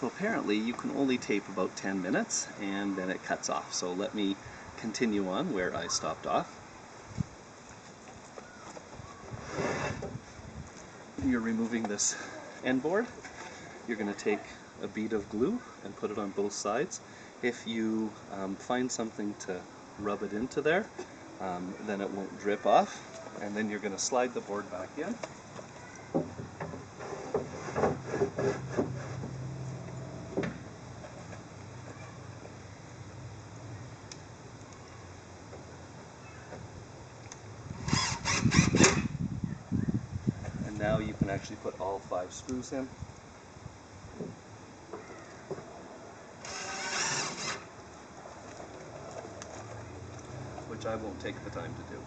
So apparently you can only tape about 10 minutes and then it cuts off. So let me continue on where I stopped off. You're removing this end board. You're going to take a bead of glue and put it on both sides. If you find something to rub it into there, then it won't drip off. And then you're going to slide the board back in. And now you can actually put all 5 screws in. Which I won't take the time to do.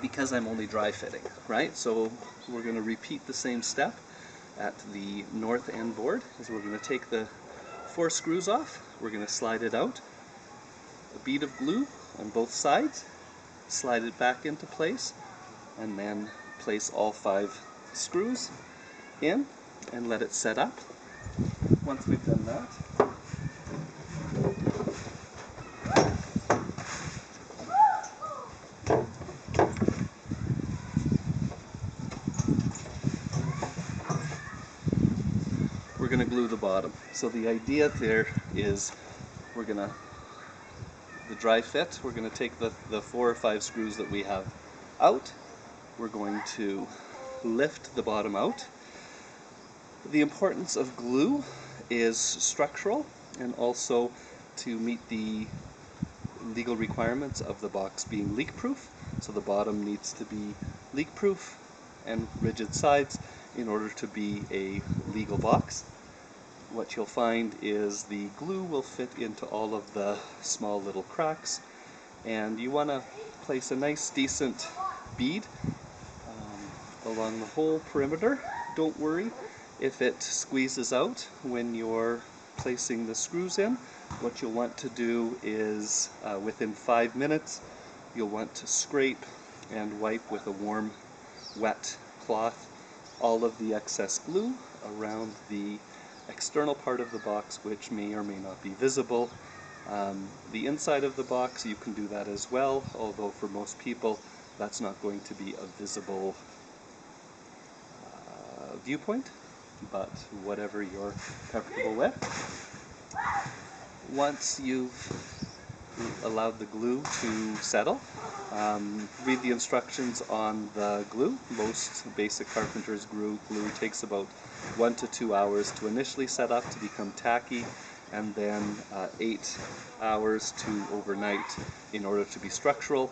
Because I'm only dry fitting, right? So we're going to repeat the same step at the north end board. Is we're going to take the 4 screws off, we're going to slide it out, a bead of glue on both sides, slide it back into place, and then place all 5 screws in and let it set up. Once we've done that, we're going to glue the bottom. So the idea there is we're going to, the dry fit, we're going to take the 4 or 5 screws that we have out. We're going to lift the bottom out. The importance of glue is structural and also to meet the legal requirements of the box being leak-proof. So the bottom needs to be leak-proof and rigid sides in order to be a legal box. What you'll find is the glue will fit into all of the small little cracks, and you want to place a nice decent bead along the whole perimeter. Don't worry if it squeezes out when you're placing the screws in. What you'll want to do is within 5 minutes you'll want to scrape and wipe with a warm wet cloth all of the excess glue around the external part of the box, which may or may not be visible. The inside of the box, you can do that as well, although for most people that's not going to be a visible viewpoint, but whatever you're comfortable with. Once you've allowed the glue to settle, read the instructions on the glue. Most basic carpenter's glue takes about 1 to 2 hours to initially set up to become tacky, and then 8 hours to overnight in order to be structural.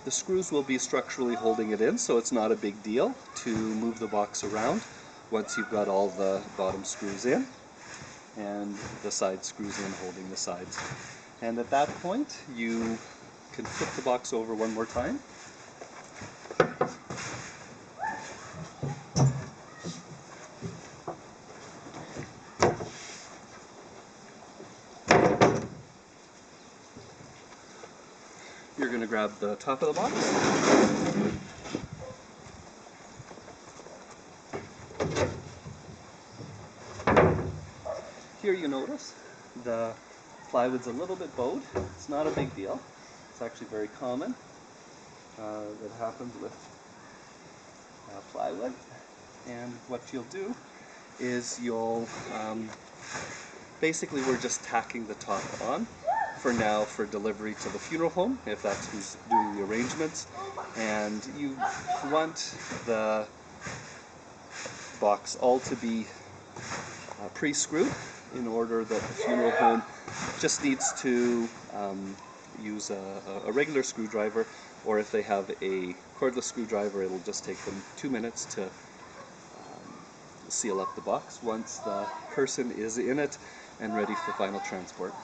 The screws will be structurally holding it in, so it's not a big deal to move the box around once you've got all the bottom screws in and the side screws in holding the sides. And at that point, you can flip the box over one more time. You're going to grab the top of the box. Here you notice the plywood's a little bit bowed. It's not a big deal. It's actually very common. That happens with plywood. And what you'll do is you'll basically we're just tacking the top on for now for delivery to the funeral home, if that's who's doing the arrangements. And you want the box all to be pre-screwed in order that the funeral home just needs to use a regular screwdriver, or if they have a cordless screwdriver, it'll just take them 2 minutes to seal up the box once the person is in it and ready for final transport.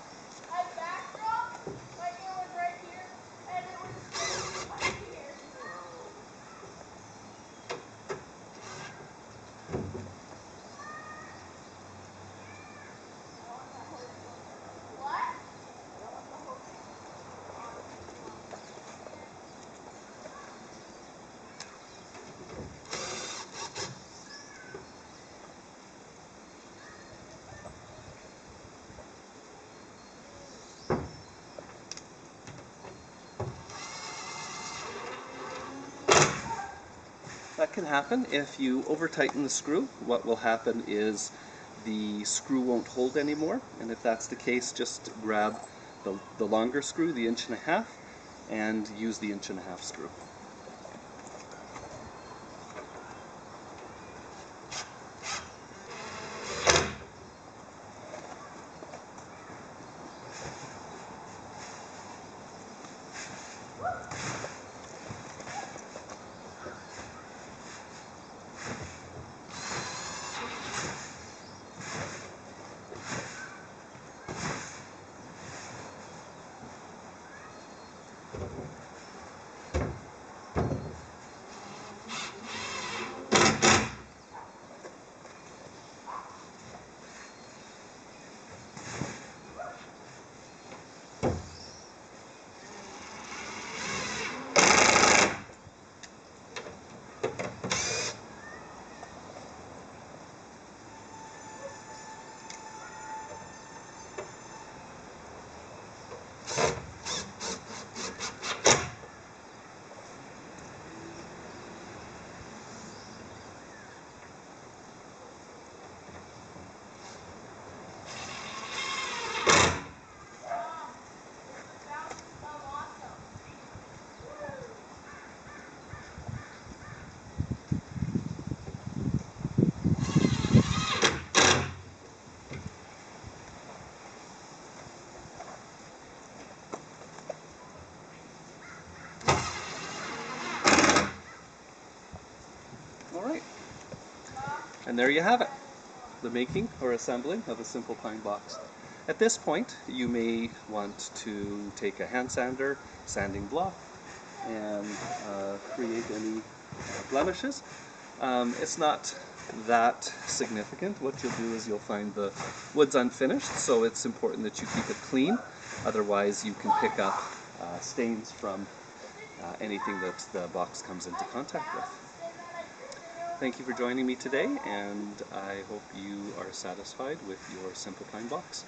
that can happen if you over tighten the screw. What will happen is the screw won't hold anymore, and if that's the case, just grab the longer screw, the 1.5 inch, and use the 1.5 inch screw. Alright, and there you have it, the making or assembling of a simple pine box. At this point, you may want to take a hand sander, sanding block, and create any blemishes. It's not that significant. What you'll do is you'll find the wood's unfinished, so it's important that you keep it clean. Otherwise, you can pick up stains from anything that the box comes into contact with. Thank you for joining me today, and I hope you are satisfied with your simple pine box.